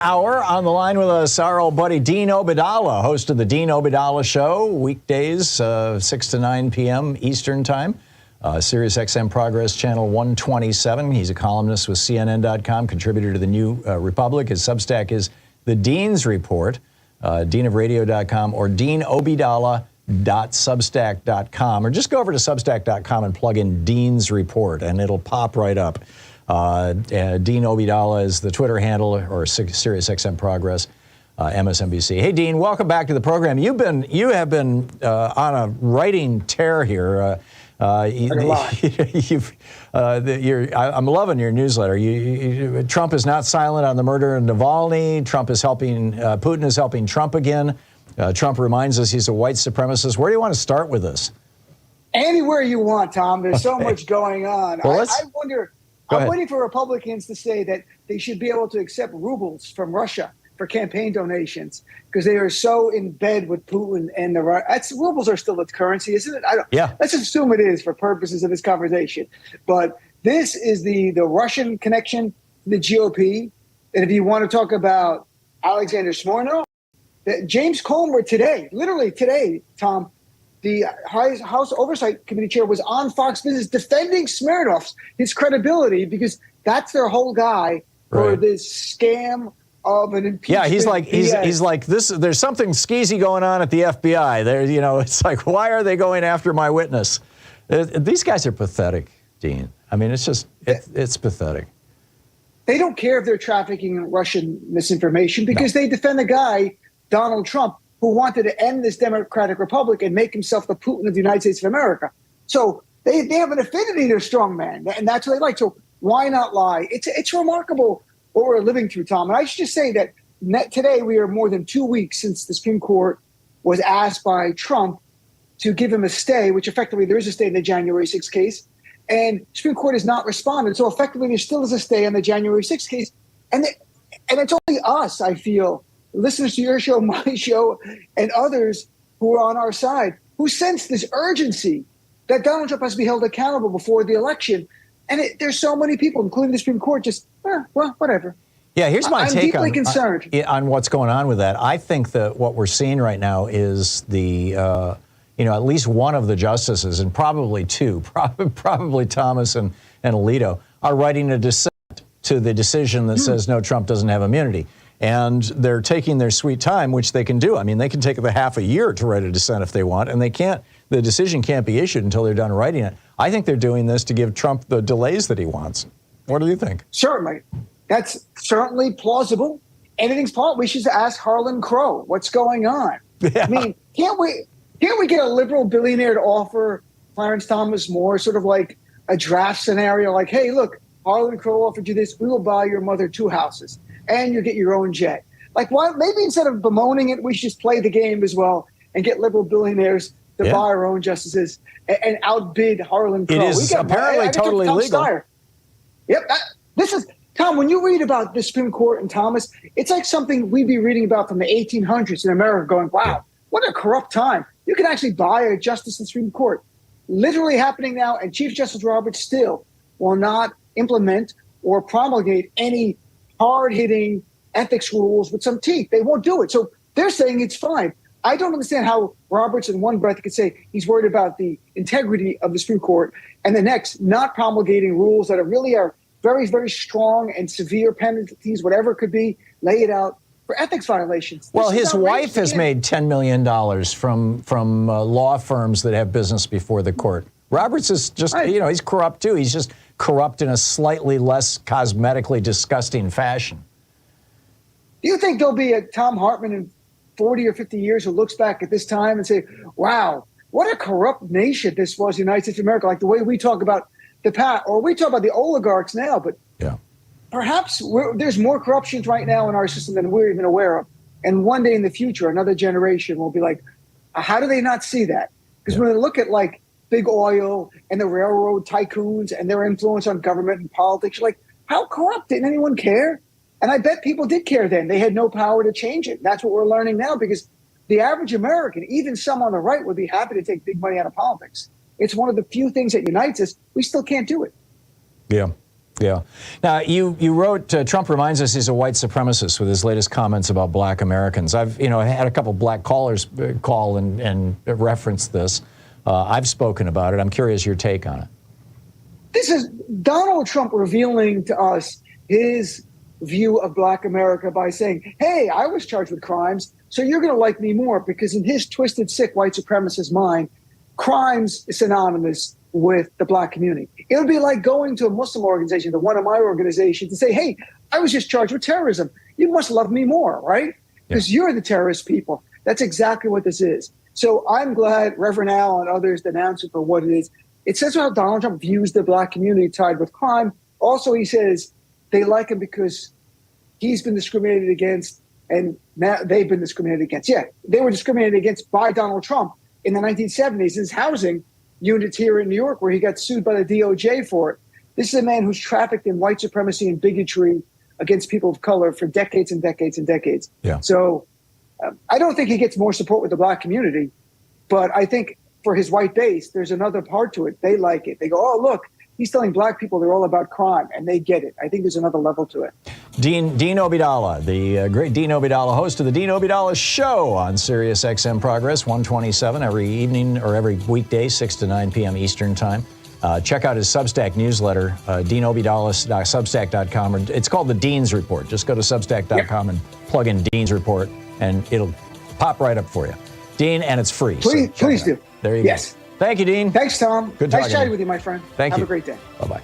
Hour on the line with us, our old buddy Dean Obeidallah, host of the Dean Obeidallah Show, weekdays 6 to 9 p.m. Eastern Time, Sirius XM Progress Channel 127. He's a columnist with CNN.com, contributor to the New Republic. His Substack is The Dean's Report, deanofradio.com, or deanobeidallah.substack.com, or just go over to substack.com and plug in Dean's Report, and it'll pop right up. Dean Obeidallah is the Twitter handle, or Sirius XM Progress, MSNBC. Hey, Dean, welcome back to the program. You have been on a writing tear here. I'm loving your newsletter. Trump is not silent on the murder of Navalny. Putin is helping Trump again. Trump reminds us he's a white supremacist. Where do you want to start with this? Anywhere you want, Tom. There's so much going on. Well, I wonder. I'm waiting for Republicans to say that they should be able to accept rubles from Russia for campaign donations because they are so in bed with Putin and the rubles are still its currency, isn't it? Yeah. Let's assume it is for purposes of this conversation. But this is the Russian connection to the GOP. And if you want to talk about Alexander Smirnov, James Comer today, literally today, Tom, the House Oversight Committee chair was on Fox Business defending Smirnov, his credibility, because that's their whole guy for this scam of an impeachment. Yeah, he's like this. There's something skeezy going on at the FBI. It's like, why are they going after my witness? These guys are pathetic, Dean. I mean, it's pathetic. They don't care if they're trafficking in Russian misinformation because they defend the guy, Donald Trump, who wanted to end this Democratic Republic and make himself the Putin of the United States of America. So they have an affinity to strongman, and that's what they like. So why not lie? It's remarkable what we're living through, Tom. And I should just say that today we are more than 2 weeks since the Supreme Court was asked by Trump to give him a stay, which effectively there is a stay in the January 6th case. And the Supreme Court has not responded. So effectively there still is a stay on the January 6th case. And it's only us, I feel, listeners to your show, my show, and others who are on our side, who sense this urgency that Donald Trump has to be held accountable before the election. And there's so many people, including the Supreme Court, just, well, whatever. Yeah, here's my take deeply concerned on what's going on with that. I think that what we're seeing right now is at least one of the justices, and probably two, probably Thomas and Alito, are writing a dissent to the decision that says, no, Trump doesn't have immunity. And they're taking their sweet time, which they can do. I mean, they can take the half a year to write a dissent if they want, and the decision can't be issued until they're done writing it. I think they're doing this to give Trump the delays that he wants. What do you think? Certainly. That's certainly plausible. Anything's plausible. We should ask Harlan Crow what's going on. Yeah. I mean, can't we get a liberal billionaire to offer Clarence Thomas more sort of like a draft scenario? Like, hey, look, Harlan Crow offered you this. We will buy your mother 2 houses. And you get your own jet. Like, why? Maybe instead of bemoaning it, we should just play the game as well and get liberal billionaires to buy our own justices and outbid Harlan Crow. It is apparently totally legal. Yep. This is, Tom, when you read about the Supreme Court and Thomas, it's like something we'd be reading about from the 1800s in America going, wow, what a corrupt time. You can actually buy a justice in the Supreme Court. Literally happening now, and Chief Justice Roberts still will not implement or promulgate any hard-hitting ethics rules with some teeth. They won't do it. So they're saying it's fine. I don't understand how Roberts in one breath could say he's worried about the integrity of the Supreme Court and the next not promulgating rules that really are very, very strong and severe penalties, whatever it could be, lay it out for ethics violations. Well, his wife has made $10 million from law firms that have business before the court. Roberts is just, he's corrupt too. He's just corrupt in a slightly less cosmetically disgusting fashion. Do you think there'll be a Thom Hartmann in 40 or 50 years who looks back at this time and say, wow, what a corrupt nation this was, the United States of America, like the way we talk about the past, or we talk about the oligarchs now, but perhaps there's more corruption right now in our system than we're even aware of. And one day in the future, another generation will be like, how do they not see that? Because when they look at like big oil and the railroad tycoons and their influence on government and politics, you're like, how corrupt? Didn't anyone care? And I bet people did care then. They had no power to change it. That's what we're learning now, because the average American, even some on the right, would be happy to take big money out of politics. It's one of the few things that unites us. We still can't do it. Yeah. Yeah. Now, you wrote, Trump reminds us he's a white supremacist with his latest comments about black Americans. I've, had a couple black callers call and reference this. I've spoken about it. I'm curious your take on it. This is Donald Trump revealing to us his view of black America by saying, hey, I was charged with crimes, so you're going to like me more, because in his twisted, sick white supremacist mind, crimes is synonymous with the black community. It would be like going to a Muslim organization, to one of my organizations, and say, hey, I was just charged with terrorism. You must love me more, right? Because you're the terrorist people. That's exactly what this is. So I'm glad Reverend Al and others denounce it for what it is. It says how Donald Trump views the black community tied with crime. Also, he says they like him because he's been discriminated against, and now they've been discriminated against. Yeah, they were discriminated against by Donald Trump in the 1970s. His housing units here in New York, where he got sued by the DOJ for it. This is a man who's trafficked in white supremacy and bigotry against people of color for decades and decades and decades. Yeah. So I don't think he gets more support with the black community, but I think for his white base, there's another part to it. They like it. They go, oh, look, he's telling black people they're all about crime, and they get it. I think there's another level to it. Dean Obeidallah, the great Dean Obeidallah, host of the Dean Obeidallah Show on Sirius XM Progress, 127 every evening or every weekday, 6 to 9 p.m. Eastern Time. Check out his Substack newsletter, DeanObeidallah.substack.com. It's called the Dean's Report. Just go to Substack.com and plug in Dean's Report, and it'll pop right up for you. Dean, and it's free. Please do. There you go. Thank you, Dean. Thanks, Tom. Good nice talking chatting with you, my friend. Thank you. Have a great day. Bye-bye.